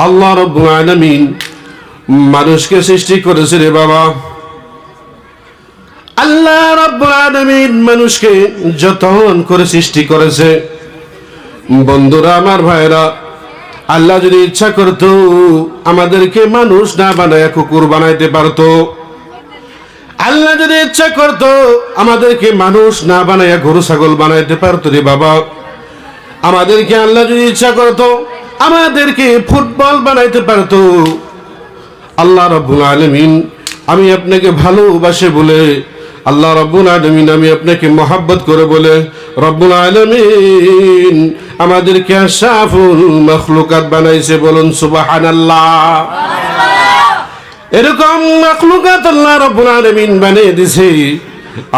আল্লাহ রাব্বুল আলামিন মানুষকে সৃষ্টি করেছে রে বাবা। আল্লাহ রাব্বুল আলামিন মানুষকে যতন করে সৃষ্টি করেছে, বন্ধুরা আমার ভাইরা, আল্লাহ যদি ইচ্ছা করতো আমাদেরকে মানুষ না বানায় কুকুর বানাইতে পারতো। আল্লাহ যদি ইচ্ছা করতো আমাদেরকে মানুষ না বানাইয়া গরু ছাগল বানাইতে পারতো রে বাবা। আমাদেরকে আল্লাহ যদি ইচ্ছা করতো আমাদেরকে ফুটবল বানাইতে পারতো। আল্লাহ রাব্বুল আলামিন আমি আপনাকে ভালোবাসে বলে, আল্লাহ রাব্বুল আলামিন আমি আপনাকে মহব্বত করে বলে রাব্বুল আলামিন আমাদেরকে আশরাফুল মাখলুকাত বানাইছে। বলুন সুবহানাল্লাহ। এরকম মাখলুকাত আল্লাহ রাব্বুল আলামিন বানিয়ে দিয়েছে।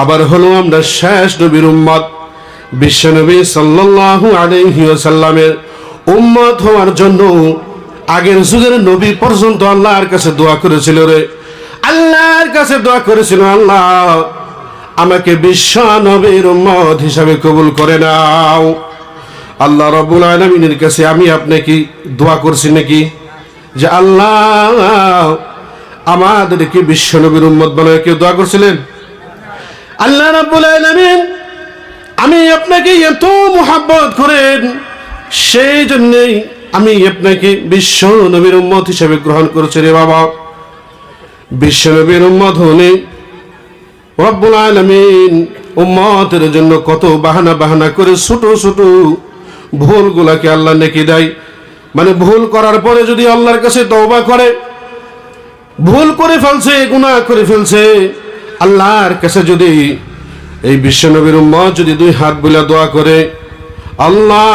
আবার হলো আমরা শেষ নবীর উম্মত, বিশ্বনবী সাল্লাল্লাহু আলাইহি ওয়াসাল্লামের উম্মত হওয়ার জন্য আগের যুগের নবী পর্যন্ত আল্লাহর কাছে দোয়া করেছিল রে। আল্লাহর কাছে দোয়া করেছিল, আল্লাহ আমাকে বিশ্ব নবীর উম্মত হিসাবে কবুল করে নাও। আল্লাহ রাব্বুল আলামিনের কাছে আমি আপনি কি দোয়া করছি নাকি যে আল্লাহ আমাদেরকে বিশ্ব নবীর উম্মত বানায়? কেউ দোয়া করছিলেন? আল্লাহ রাব্বুল আলামিন আমি আপনাকে এত মুহাব্বত করেন, সেই জন্যই আমি আপনাকে বিশ্ব নবীর উম্মত হিসেবে গ্রহণ করছি রে বাবা। বিশ্ব নবীর উম্মত হলে রব্বুল আলামিন উম্মতের জন্য কত বাহানা করে ছোট ছোট ভুলগুলাকে আল্লাহ নেকি দেয়। মানে ভুল করার পরে যদি আল্লাহর কাছে তওবা করে, ভুল করে ফেলছে, গুনাহ করে ফেলছে, আল্লাহর কাছে যদি এই বিশ্ব নবীর উম্মত যদি দুই হাত বুলা দোয়া করে, আল্লাহ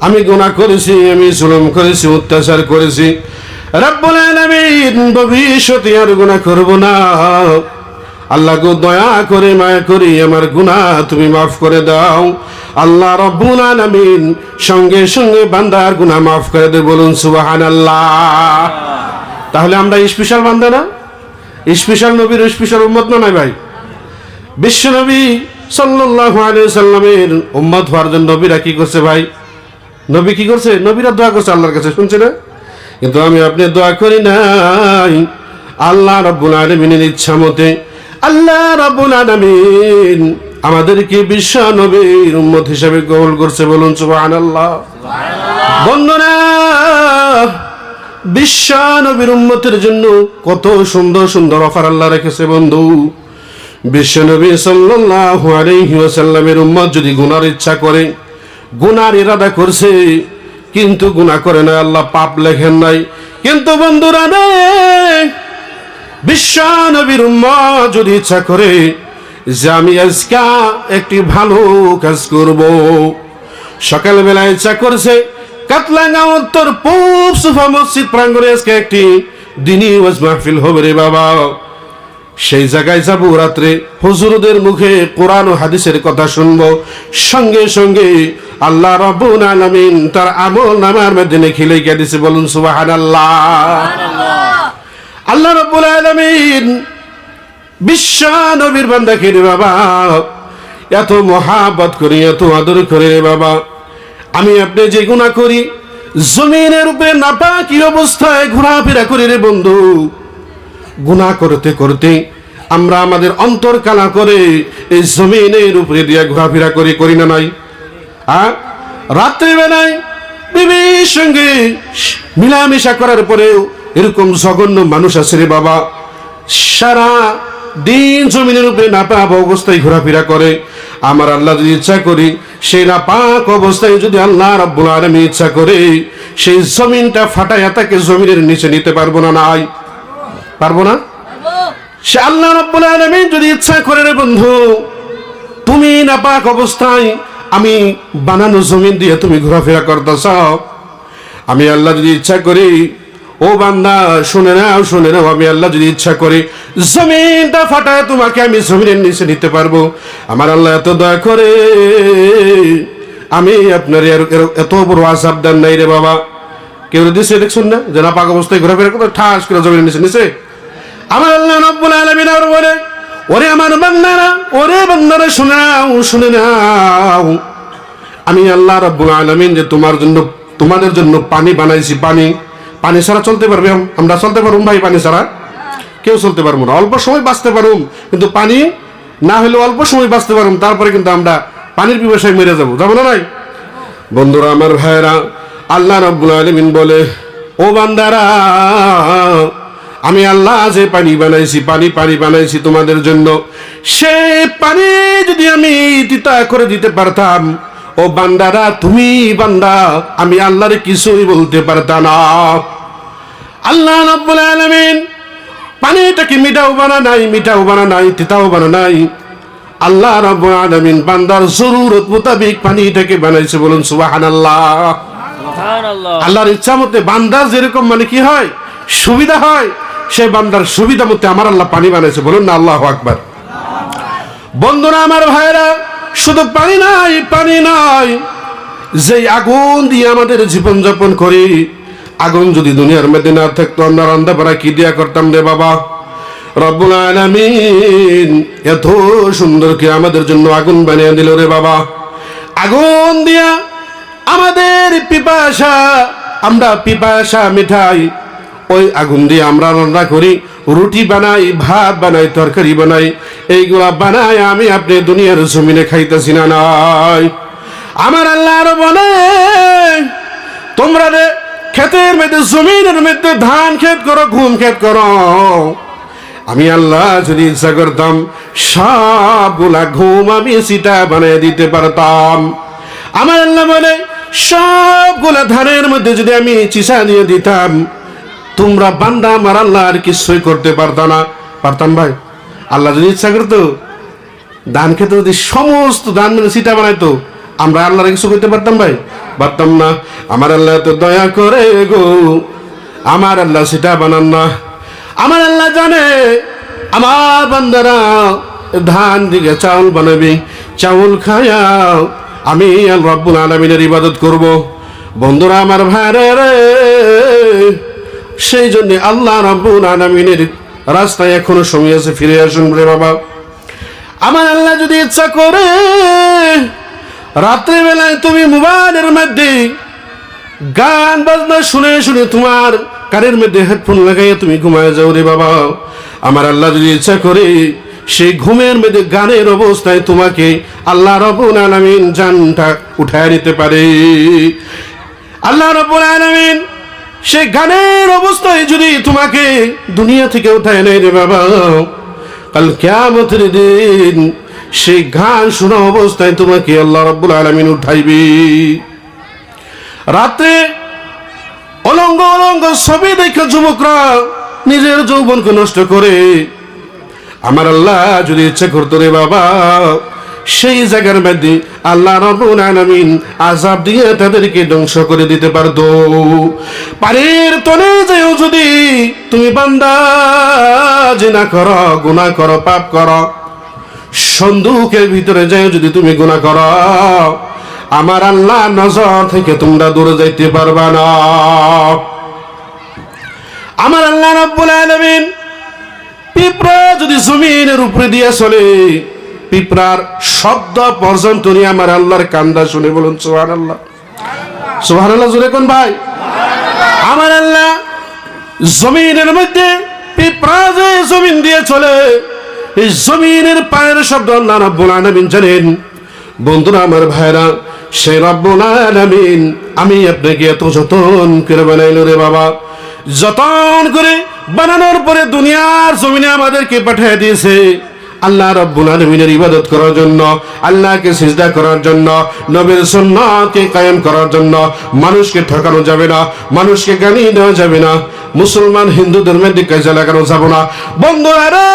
আমি গুনাহ করেছি, আমি জুলুম করেছি, অত্যাচার করেছি, রব্বুল আলামিন ভবিষ্যতে আর গুনাহ করব না, আল্লাহ গো দয়া করে মায়া করে আমার গুনাহ তুমি মাফ করে দাও। আল্লাহ রব্বুল আলামিন সঙ্গে সঙ্গে বান্দার গুনাহ মাফ করে দেয়। বলুন সুবহানাল্লাহ। তাহলে আমরা স্পেশাল বান্দা না? স্পেশাল নবীর স্পেশাল উম্মত না? নাই ভাই, বিশ্ব নবী সাল্লাল্লাহু আলাইহি সাল্লামের উম্মত হওয়ার জন্য নবীরা কি করছে ভাই? নবী কি করছে? নবীরা দোয়া করছে আল্লাহর কাছে, শুনছে না? কিন্তু আমি আপনি দোয়া করি নাই। আল্লাহ রাব্বুল আলামিনের ইচ্ছা মতে আল্লাহ রাব্বুল আলামিন আমাদেরকে বিশ্ব নবীর উম্মত হিসেবে কবুল করছে। বলুন সুবহানাল্লাহ। বন্ধুরা, বিশ্ব নবীর উম্মতের জন্য কত সুন্দর সুন্দর অফার আল্লাহ রেখেছে বন্ধু। বিশ্ব নবী সাল্লাল্লাহু আলাইহি ওয়াসাল্লামের উম্মত যদি গুনার ইচ্ছা করে, গুনার ইরাদা করছে কিন্তু গুনাহ করে না, আল্লাহ পাপ লেখেন নাই। কিন্তু বন্ধুরা রে, বিশ্ব নবীর উম্মত যদি ইচ্ছা করে যে আমি আজকে একটি ভালো কাজ করব, সকালবেলা ইচ্ছা করছে কাতলাঙ্গা উত্তর পূব সুফা মসজিদ প্রাঙ্গণে আজকে একটি দিনী ওয়াজ মাহফিল হবে রে বাবা। সেই জায়গায় যাব, রাত্রে হুজুরদের মুখে কোরআন ও হাদিসের কথা শুনবো, সঙ্গে সঙ্গে আল্লাহ রাব্বুল আলামিন তার আমল নামার মধ্যে লিখে লিখে দিয়েছে। বলুন সুবহানাল্লাহ। আল্লাহ রাব্বুল আলামিন বিশ্ব নবীর বান্দাকে রে বাবা এত মহাব্বত করি, এত আদর করে রে বাবা। আমি আপনি যে গুনাহ করি, জমিনের উপরে নাপাকি অবস্থায় ঘোরাফেরা করি রে বন্ধু, গুনাহ করতে করতে আমরা আমাদের অন্তর কালা করে এই জমিনের উপরে দিয়ে ঘোরাফেরা করি না নাই? রাত্রিবেলায় বিবির সঙ্গে মিলামেশা করার পরেও এরকম জঘন্য মানুষ আছে রে বাবা, সারা দিন জমিনের উপরে নাপাক অবস্থায় ঘোরাফেরা করে। আমার আল্লাহ যদি ইচ্ছা করি, সেই নাপাক অবস্থায় যদি আল্লাহ রাব্বুল আলামিন ইচ্ছা করে, সেই জমিনটা ফাটাইয়া তাকে জমিনের নিচে নিতে পারবো না? নাই, পারবো না? সে আল্লাহ রাব্বুল আলামিন যদি ইচ্ছা করে রে বন্ধু, তুমি নাপাক অবস্থায় আমি বানানো জমিন দিয়ে তুমি ঘোরাফেরা করতেছ, আমি আল্লাহ যদি ইচ্ছা করি, ও বান্দা শুনে নাও, শুনে নাও, আমি আল্লাহ যদি ইচ্ছা করি জমিনটা ফাটায় তোমাকে আমি জমিনের নিচে নিতে পারবো। আমার আল্লাহ এত দয়া করে, আমি আপনার এত বড় আযাব দেন নাই রে বাবা। কেউ দিছে দেখছেন না যে নাপাক অবস্থায় ঘোরাফেরা করতে ঠাস করে জমিনের নিচে আমার আল্লাহ রাব্বুল আলামিন আর বলে, ওরে আমার বান্দারা, ওরে বান্দারা শুনে নাও, শুনে নাও, আমি আল্লাহ রাব্বুল আলামিন যে তোমার জন্য তোমাদের জন্য পানি বানাইছি। পানি পানি ছাড়া চলতে পারবে? আমরা চলতে পারুম ভাই? পানি ছাড়া কেউ চলতে পারবো না। অল্প সময় বাঁচতে পারুম, কিন্তু পানি না হলে অল্প সময় বাঁচতে পারুম, তারপরে কিন্তু আমরা পানির পিপাসায় মেরে যাবো, যাবো না? নাই বন্ধুরা আমার ভাইয়েরা, আল্লাহ রাব্বুল আলামিন বলে, ও বান্দারা, আমি আল্লাহ যে পানি বানাইছি, পানি বানাইছি তোমাদের জন্য, সে পানি যদি আমি তিতা করে দিতে পারতাম, ও বান্দারা, তুমি বান্দা, আমি আল্লাহর কিছুই বলতে পারতাম না। আল্লাহ রাব্বুল আলামিন পানিটাকে মিঠাও বানা নাই, তিতাও বানা নাই। আল্লাহ রাব্বুল আলামিন বান্দার জরুরত মোতাবেক পানিটাকে বানাইছে। বলুন সুবহানাল্লাহ। আল্লাহর ইচ্ছা মতে বান্দার যেরকম কি হয়, সুবিধা হয়, সেই বান্দার সুবিধা মতে আমার আল্লাহ পানি বানাইছে। বলুন না আল্লাহু আকবার। বন্ধুরা আমার ভাইরা, শুধু পানি নাই, যে আগুন দিয়ে আমাদের জীবন যাপন করি, আগুন যদি দুনিয়ার মধ্যে না থাকতো, আমরা রান্না বাড়া কি দিয়া করতাম রে বাবা? রব্বুল আলামিন এত সুন্দর কি আমাদের জন্য আগুন বানিয়ে দিল রে বাবা। আগুন দিয়া আমাদের আমরা পিপাসা মিঠাই, ওই আগুন দিয়ে আমরা রান্না করি, রুটি বানাই, ভাত বানাই, তরকারি বানাই, এইগুলা বানাই আমি আপনি দুনিয়ার জমিনে খাইতেছি না নাই? আমার আল্লাহ আরো বলে, তোমরা রে ক্ষেতের মধ্যে, জমিনের মধ্যে ধান ক্ষেত করো, গম ক্ষেত করো, আমি আল্লাহ যদি ইচ্ছা করতাম সবগুলা ঘুম আমি সিটা বানিয়ে দিতে পারতাম। আমার আল্লাহ বলে, সবগুলা ধানের মধ্যে যদি আমি চিসা দিয়ে দিতাম, তোমরা বান্দা আমার আল্লাহ আর কিছুই করতে পারতাম না। পারতাম ভাই? আল্লাহ যদি ইচ্ছা করতো ধান খেতে যদি সমস্ত ধান সিটা বানাইতো, আমরা আল্লাহর কিছু করতে পারতাম ভাই? পারতাম না। আমার আল্লাহ তো দয়া করে গো, আমার আল্লাহ সিটা বানান না। আমার আল্লাহ জানে আমার বান্দারা ধান দিকে চাউল বানাবি, চাউল খায়া আমি রব্বুল আলামিনের ইবাদত করব। বন্ধুরা আমার ভাইরা রে, সেই জন্য আল্লাহ রব্বুল আলামিনের রাস্তায় এখনো সময় আছে, ফিরে আসুন রে বাবা। আমার আল্লাহ যদি ইচ্ছা করে রাত্রে বেলায় তুমি মোবাইলের মধ্যে গান বাজনা শুনে শুনে তোমার কানের মধ্যে হেডফোন লাগাইয়া তুমি ঘুমায় যাও রে বাবা। আমার আল্লাহ যদি ইচ্ছা করে সেই ঘুমের মধ্যে গানের অবস্থায় তোমাকে আল্লাহ রাব্বুল আলামিন জানটা উঠায় নিতে পারে। আল্লাহ রাব্বুল আলামিন সেই গানের অবস্থায় যদি তোমাকে দুনিয়া থেকে উঠায় নেয় রে বাবা, কাল কিয়ামতের দিন সেই গান শোনা অবস্থায় তোমাকে আল্লাহ রাব্বুল আলামিন উঠাইবে। রাতে অলঙ্গ ছবি দেখে যুবকরা নিজের যৌবনকে নষ্ট করে। আমার আল্লাহ যদি ইচ্ছা করতো রে বাবা, সেই জায়গার মধ্যে আল্লাহ রাব্বুল আলামিন আযাব দিয়ে তাদেরকে ধ্বংস করে দিতে পারতো। পানির তলে যেও যদি তুমি বান্দা জিনা করো, গুনাহ করো, পাপ করো, সন্দুকের ভিতরে যেও যদি তুমি গুনাহ করো, আমার আল্লাহ নজর থেকে তোমরা দূরে যাইতে পারবা না। আমার আল্লাহ রাব্বুল আলামিন পিঁপড়া যদি জমিনের উপরে দিয়ে চলে, পিঁপড়ার শব্দ পর্যন্ত নিয়ে আমার আল্লাহর কান্দা শুনে। বলুন সুবহানাল্লাহ। সুবহানাল্লাহ জোরে কোন ভাই? আমার আল্লাহ জমিনের মধ্যে পিঁপড়া যে জমিন দিয়ে চলে, এই জমিনের পায়ের শব্দ আল্লাহ রাব্বুল আলামিন জানেন। বন্ধুরা আমার ভাইরা, সেই রব্বুল আলামিন আমি আপনাকে এত যতন করে বানাইলো রে বাবা। যতন করে বানানোর পরে দুনিয়ার জমিনে আমাদেরকে পাঠিয়ে দিয়েছে আল্লাহ রাব্বুল আলামিনের ইবাদত করার জন্য, আল্লাহকে সিজদা করার জন্য, নবীর সুন্নাতকে কায়েম করার জন্য। মানুষকে ঠকানো যাবে না, মানুষকে গালি দেওয়া যাবে না, মুসলমান হিন্দু ধর্মের দিকে লাগানো যাবে না। বন্ধুরা রে,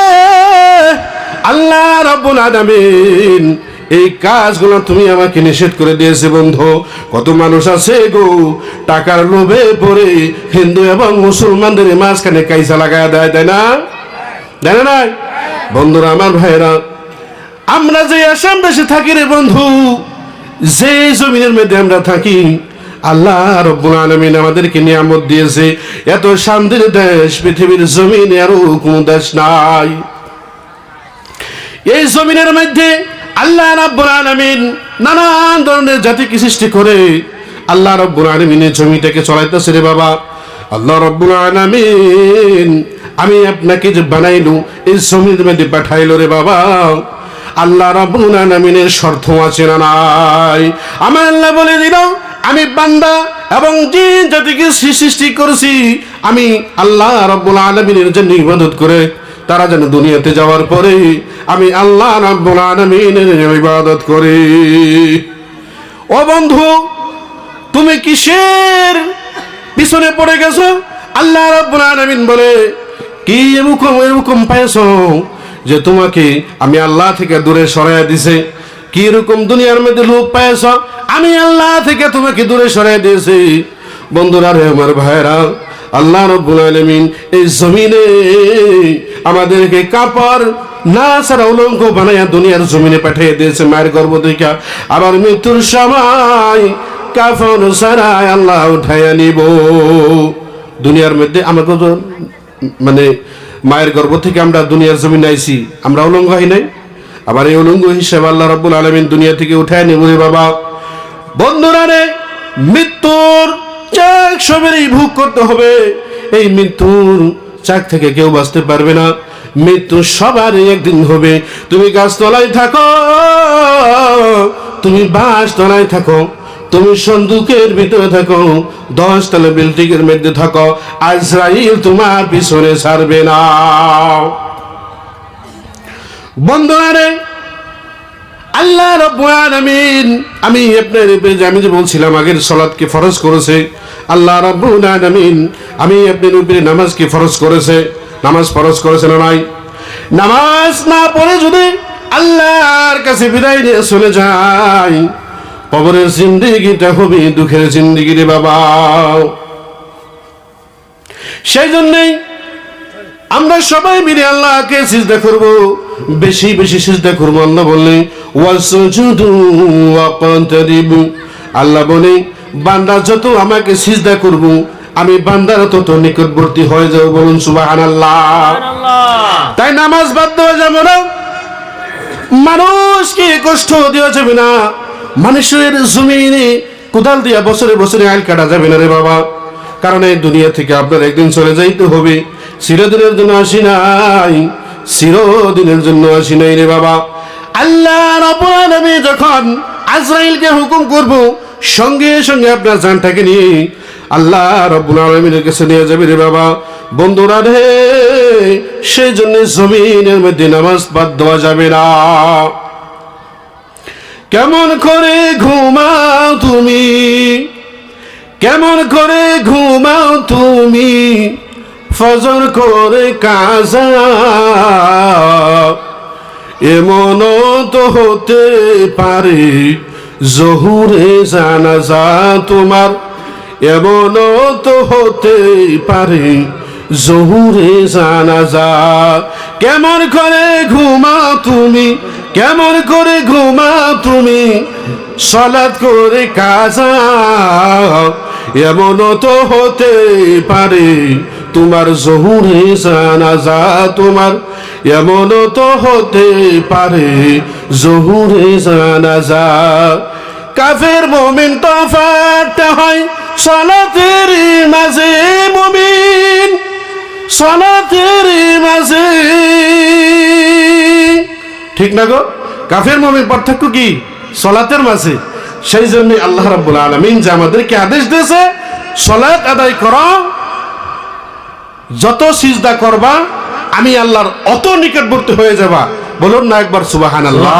আল্লাহ রাব্বুল আলামিন এই কাজগুলো তুমি আমাকে নিষেধ করে দিয়েছে। বন্ধু, কত মানুষ আছে গো টাকার লোভে পড়ে হিন্দু এবং মুসলমানদের মাঝখানে কাইসা লাগায় দেয়, তাই না? জানে না বন্ধুরা আমার ভাইরা, আমরা যে আসাম দেশে থাকি রে বন্ধু, যে জমিনের মধ্যে আমরা থাকি, আল্লাহ রাব্বুল আলামিন আমাদেরকে নিয়ামত দিয়েছে। এত শান্তির দেশ পৃথিবীর জমিনে আরো কোনো দেশ নাই। এই জমিনের মধ্যে আল্লাহ রাব্বুল আলামিন নানান ধরনের জাতিকে সৃষ্টি করে আল্লাহ রাব্বুল আলামিনের জমিটাকে চলাইতেছে রে বাবা। আল্লাহ রাব্বুল আলামিন আমি আপনাকে যে বানাইলো এই জমির মধ্যে পাঠাইলো রে বাবা, আল্লাহ রাব্বুল আলামিনের শর্ত আছে না নাই? আমার আল্লাহ বলে দিল আমি বান্দা এবং জিন জাতিকে সৃষ্টি করেছি আমি আল্লাহ রাব্বুল আলামিনের জন্য ইবাদত করে তারা যেন দুনিয়াতে যাওয়ার পরে আমি আল্লাহ রাব্বুল আলামিনের ইবাদত করি। ও বন্ধু, তুমি কিসের পিছনে পড়ে গেছো? আল্লাহ রাব্বুল আলামিন বলে কি এরকম পাইছো যে তোমাকে আমি আল্লাহ থেকে দূরে সরাইয়া দিছে? কি রকম দুনিয়ার মধ্যে লোক পাইছ? আমি আল্লাহ থেকে তোমাকে দূরে সরাইয়া দিয়েছি। বন্ধুরা রে আমার ভাইরা, আল্লাহ রাব্বুল আলামিন এই জমিনে আমাদেরকে কাপড় না ছাড়া উলঙ্গ বানাইয়া দুনিয়ার জমিনে পাঠিয়ে দিয়েছে মায়ের গর্ভ থেকে। আবার মৃত্যুর সময় কাফন ছাড়াই আল্লাহ উঠাইয়া নিব। দুনিয়ার মধ্যে আমাকে মানে মায়ের গর্ভ থেকে আমরা দুনিয়ার জমিনে আইছি, আমরা উলঙ্গ হই নাই। আবার এই উলঙ্গ হিসেবে আল্লাহ রাব্বুল আলামিন দুনিয়া থেকে উঠায় নেব রে বাবা। বন্ধুরা রে, মৃত্যুর চাক সবেরই ভোগ করতে হবে। এই মৃত্যুর চাক থেকে কেউ বাঁচতে পারবে না। মৃত্যু সবারই একদিন হবে। তুমি গাছতলায় থাকো, তুমি বাঁশতলায় থাকো, তুমি সন্দুকের ভিতরে থাকো, 10 তলা বিল্ডিং এর মধ্যে থাকো, আজরাইল তোমার পিছনে ছাড়বে না। বন্ধুরা রে, আল্লাহ রাব্বুল আলামিন আমি আপনার আমি যে বলছিলাম আগের সালাতকে ফরজ করেছে আল্লাহ রাব্বুল আলামিন, আমি আপনার উপরে নামাজকে ফরজ করেছে। নামাজ ফরজ করেছে না নাই? নামাজ না পড়ে যদি আল্লাহর কাছে বিদায় নিয়ে চলে যায়, কবরের জিন্দেগিটা হবে দুঃখের জিন্দেগি রে বাবা। সেই জন্যই আমরা সবাই মিলে আল্লাহকে সিজদা করব, বেশি বেশি সিজদা করব। আল্লাহ বললেন ওয়াসজুদু ওয়াকতারিবু, আল্লাহ বলে বান্দা যত আমাকে সিজদা করব আমি বান্দার তত নিকটবর্তী হয়ে যাব। বলুন সুবহানাল্লাহ। তাই নামাজ বাদ দেওয়া যাবে না, মানুষকে কষ্ট দেওয়া যাবে না, মানুষের জমিনে কোদাল দিয়া বছরে বছরে আইল কাটা যাবে না রে বাবা। কারণ এই দুনিয়া থেকে আপনার একদিন চলে যাইতে হবে। চিরদিনের জন্য আসি নাই, চিরদিনের জন্য আসি নাই রে বাবা। আল্লাহ রাব্বুল আলামিন যখন আজরাইলকে হুকুম করব, সঙ্গে সঙ্গে আপনার জানটাকে নিয়ে আল্লাহ রাব্বুল আলামিনের কাছে নিয়ে যাবে রে বাবা। বন্ধুরা রে, সেই জন্য জমিনের মধ্যে নামাজ বাদ দেওয়া যাবে না। কেমন করে ঘুমাও তুমি, কেমন করে ঘুমাও তুমি, ফজর করে কাজা, এমনও তো হতে পারে জহুরে জানাজা তোমার, এমনও তো হতে পারে জহুরে জানাজা। কেমন করে ঘুমাও তুমি, কেমন করে ঘুমাও তুমি, সালাত করে কাজা, এমনও তো হতে পারে তোমার জহুরে জানাজা তোমার, এমনও তো হতে পারে জহুরে জানাজা। কাফের মুমিন তফাৎটা হয় সালাতের মাঝে, মুমিন সালাতের মাঝে। ঠিক না গো? কাফের মুমিন পার্থক্য কি? সালাতের মাঝে। সেই জন্য আল্লাহ রাব্বুল আলামিন যে আমাদেরকে আদেশ দিয়েছে সালাত আদায় করো, যত সিজদা করবা আমি আল্লাহর অত নিকটবর্তী হয়ে যাবা। বলুন না একবার সুবহানাল্লাহ।